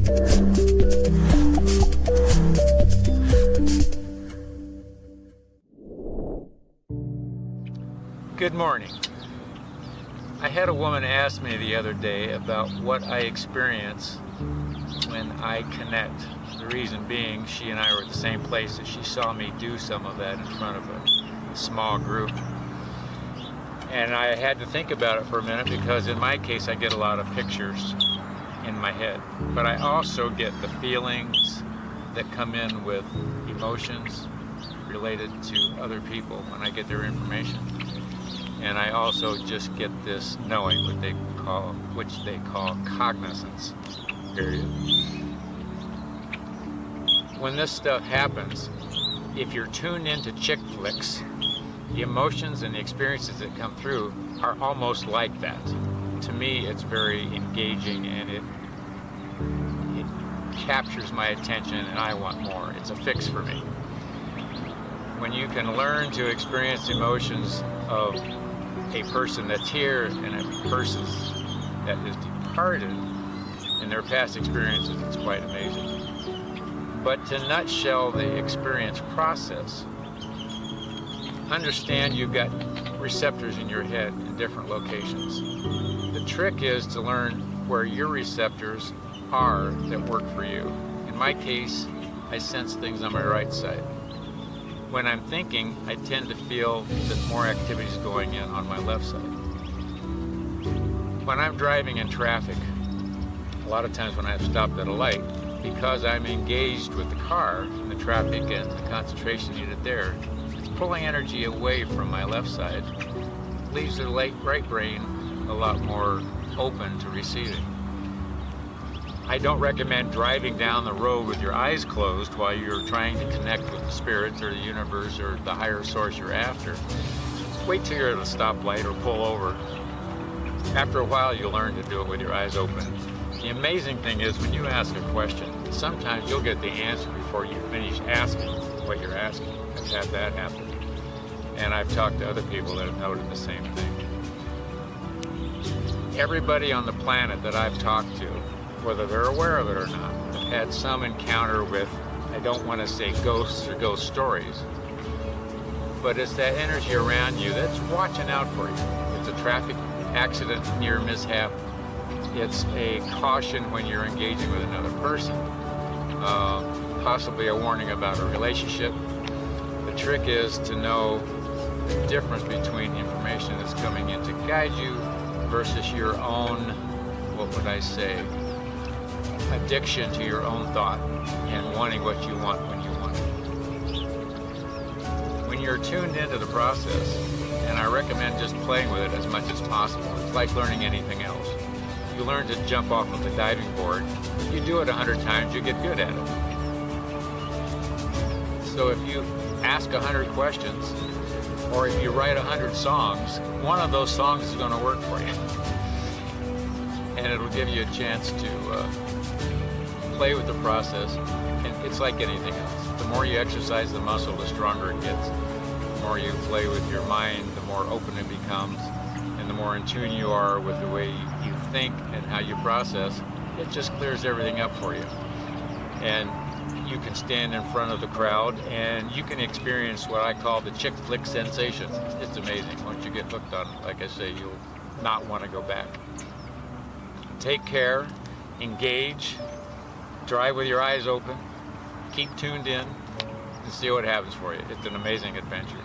Good morning. I had a woman ask me the other day about what I experience when I connect. The reason being, she and I were at the same place, and she saw me do some of that in front of a small group. And I had to think about it for a minute, because in my case I get a lot of pictures in my head. But I also get the feelings that come in with emotions related to other people when I get their information. And I also just get this knowing, which they call cognizance, period. When this stuff happens, if you're tuned into chick flicks, the emotions and the experiences that come through are almost like that. To me, it's very engaging, and it captures my attention, and I want more. It's a fix for me. When you can learn to experience emotions of a person that's here and a person that is departed in their past experiences, it's quite amazing. But to nutshell the experience process, understand you've got receptors in your head in different locations. The trick is to learn where your receptors are that work for you. In my case, I sense things on my right side. When I'm thinking, I tend to feel that more activity is going in on my left side. When I'm driving in traffic, a lot of times when I've stopped at a light, because I'm engaged with the car and the traffic and the concentration needed there, it's pulling energy away from my left side, leaves the right brain a lot more open to receiving. I don't recommend driving down the road with your eyes closed while you're trying to connect with the spirits or the universe or the higher source you're after. Wait till you're at a stoplight or pull over. After a while, you'll learn to do it with your eyes open. The amazing thing is, when you ask a question, sometimes you'll get the answer before you finish asking what you're asking. I've had that happen. And I've talked to other people that have noted the same thing. Everybody on the planet that I've talked to, whether they're aware of it or not, have had some encounter with, I don't want to say ghosts or ghost stories, but it's that energy around you that's watching out for you. It's a traffic accident, near mishap. It's a caution when you're engaging with another person, possibly a warning about a relationship. The trick is to know the difference between the information that's coming in to guide you versus your own, what would I say, addiction to your own thought and wanting what you want when you want it. When you're tuned into the process, and I recommend just playing with it as much as possible. It's like learning anything else. You learn to jump off of the diving board. You do it 100 times, you get good at it. So if you ask 100 questions, or if you write 100 songs, one of those songs is going to work for you. And it'll give you a chance to play with the process, and it's like anything else. The more you exercise the muscle, the stronger it gets. The more you play with your mind, the more open it becomes, and the more in tune you are with the way you think and how you process, it just clears everything up for you. And you can stand in front of the crowd and you can experience what I call the chick flick sensation. It's amazing. Once you get hooked on it, like I say, you'll not want to go back. Take care, engage, drive with your eyes open, keep tuned in, and see what happens for you. It's an amazing adventure.